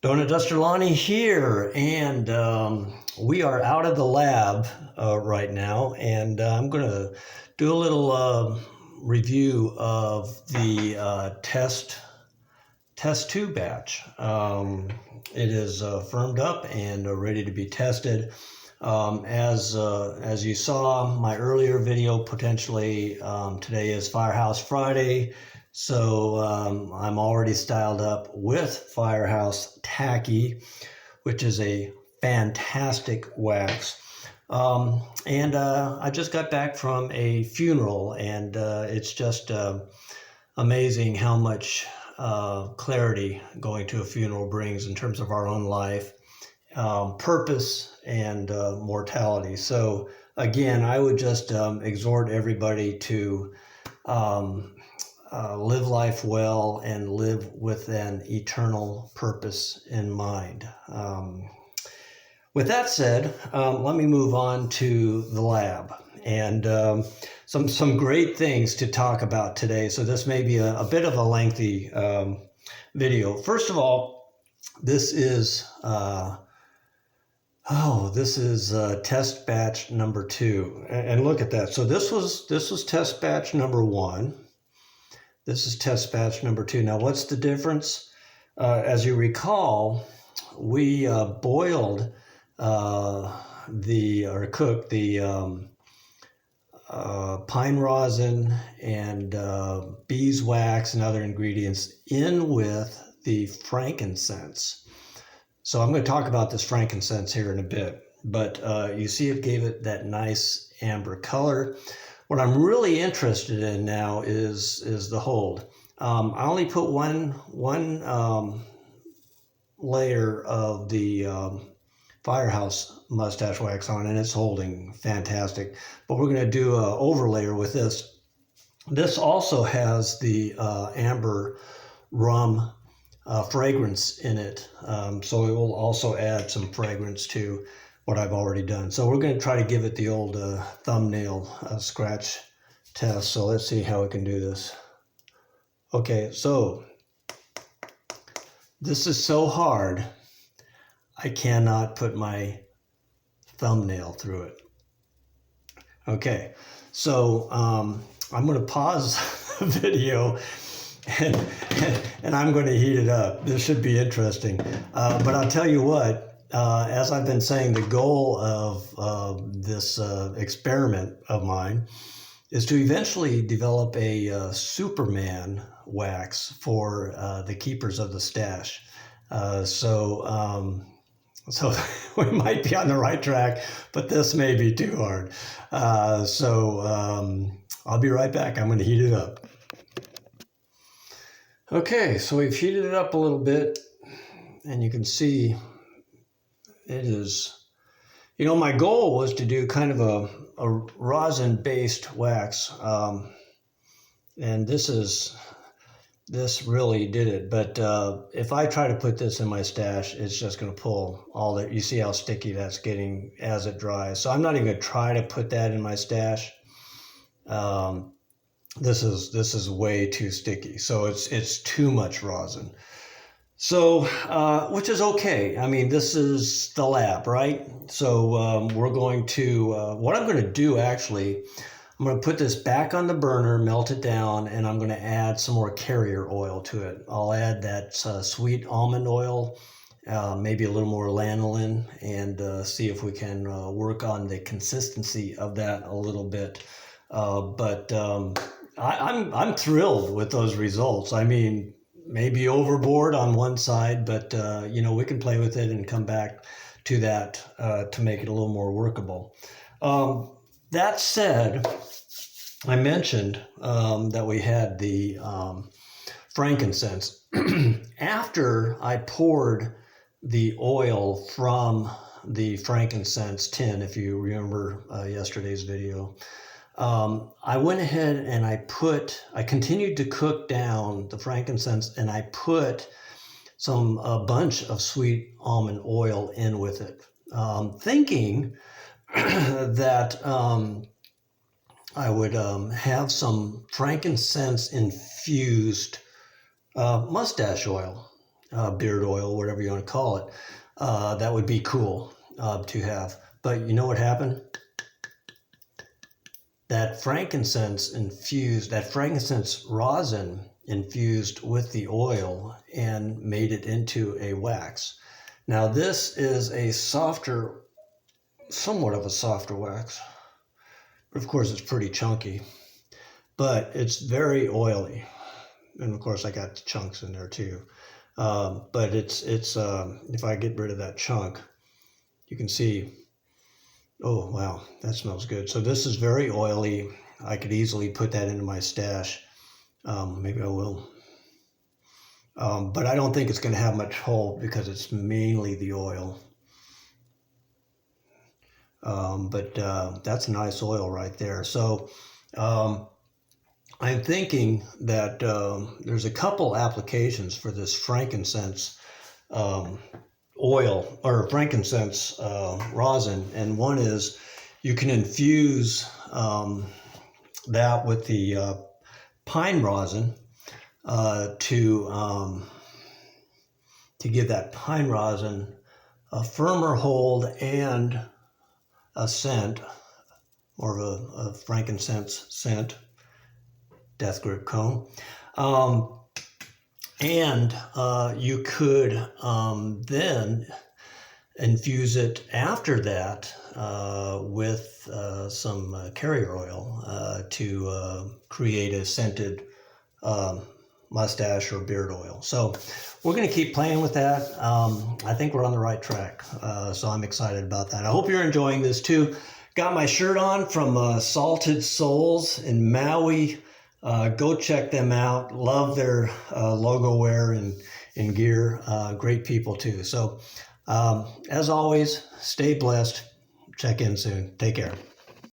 Donut Duster Lonnie here, and we are out of the lab right now, and I'm going to do a little review of the test 2 batch. It is firmed up and ready to be tested. As you saw my earlier video, potentially today is Firehouse Friday. So I'm already styled up with Firehouse Tacky, which is a fantastic wax. And I just got back from a funeral, and it's just amazing how much clarity going to a funeral brings in terms of our own life, purpose, and mortality. So again, I would just exhort everybody to live life well and live with an eternal purpose in mind. With that said, let me move on to the lab and some great things to talk about today. So this may be a bit of a lengthy video. First of all, this is test batch number 2, and look at that. So this was test batch number 1. This is test batch number 2. Now, what's the difference? As you recall, we boiled cooked the pine rosin and beeswax and other ingredients in with the frankincense. So I'm going to talk about this frankincense here in a bit, but you see it gave it that nice amber color. What I'm really interested in now is the hold. I only put one layer of the Firehouse mustache wax on, and it's holding fantastic. But we're going to do an overlayer with this. This also has the amber rum fragrance in it, so it will also add some fragrance to what I've already done. So we're going to try to give it the old thumbnail scratch test. So let's see how we can do this. Okay, so this is so hard, I cannot put my thumbnail through it. Okay, so I'm going to pause the video and I'm going to heat it up. This should be interesting. But I'll tell you what, as I've been saying, the goal of this experiment of mine is to eventually develop a Superman wax for the keepers of the stash. So we might be on the right track, but this may be too hard. I'll be right back. I'm going to heat it up. Okay, so we've heated it up a little bit, and you can see it is, my goal was to do kind of a rosin-based wax, and this really did it. But if I try to put this in my stash, it's just going to pull all that. You see how sticky that's getting as it dries. So I'm not even going to try to put that in my stash. This is way too sticky. So it's too much rosin. So, which is okay. I mean, this is the lab, right? So we're going to, what I'm going to do actually, I'm going to put this back on the burner, melt it down, and I'm going to add some more carrier oil to it. I'll add that sweet almond oil, maybe a little more lanolin, and see if we can work on the consistency of that a little bit. I'm thrilled with those results. I mean, maybe overboard on one side, but we can play with it and come back to that to make it a little more workable. That said, I mentioned that we had the frankincense. After I poured the oil from the frankincense tin, if you remember yesterday's video, I went ahead and I continued to cook down the frankincense, and I put a bunch of sweet almond oil in with it, thinking that I would have some frankincense infused mustache oil. beard oil, whatever you want to call it. That would be cool to have. But you know what happened? That frankincense rosin infused with the oil and made it into a wax. Now this is a softer, somewhat of a softer wax. Of course, it's pretty chunky, but it's very oily. And of course, I got the chunks in there too. But it's if I get rid of that chunk, you can see, oh, wow, that smells good. So this is very oily. I could easily put that into my stash. Maybe I will. But I don't think it's going to have much hold because it's mainly the oil. But that's a nice oil right there. So I'm thinking that there's a couple applications for this frankincense oil or frankincense rosin, and one is you can infuse that with the pine rosin to give that pine rosin a firmer hold and a scent, more of a frankincense scent, death grip cone. And you could then infuse it after that with some carrier oil to create a scented mustache or beard oil. So we're going to keep playing with that. I think we're on the right track. So I'm excited about that. I hope you're enjoying this too. Got my shirt on from Salted Souls in Maui. Go check them out. Love their logo wear and gear. Great people too. So as always, stay blessed. Check in soon. Take care.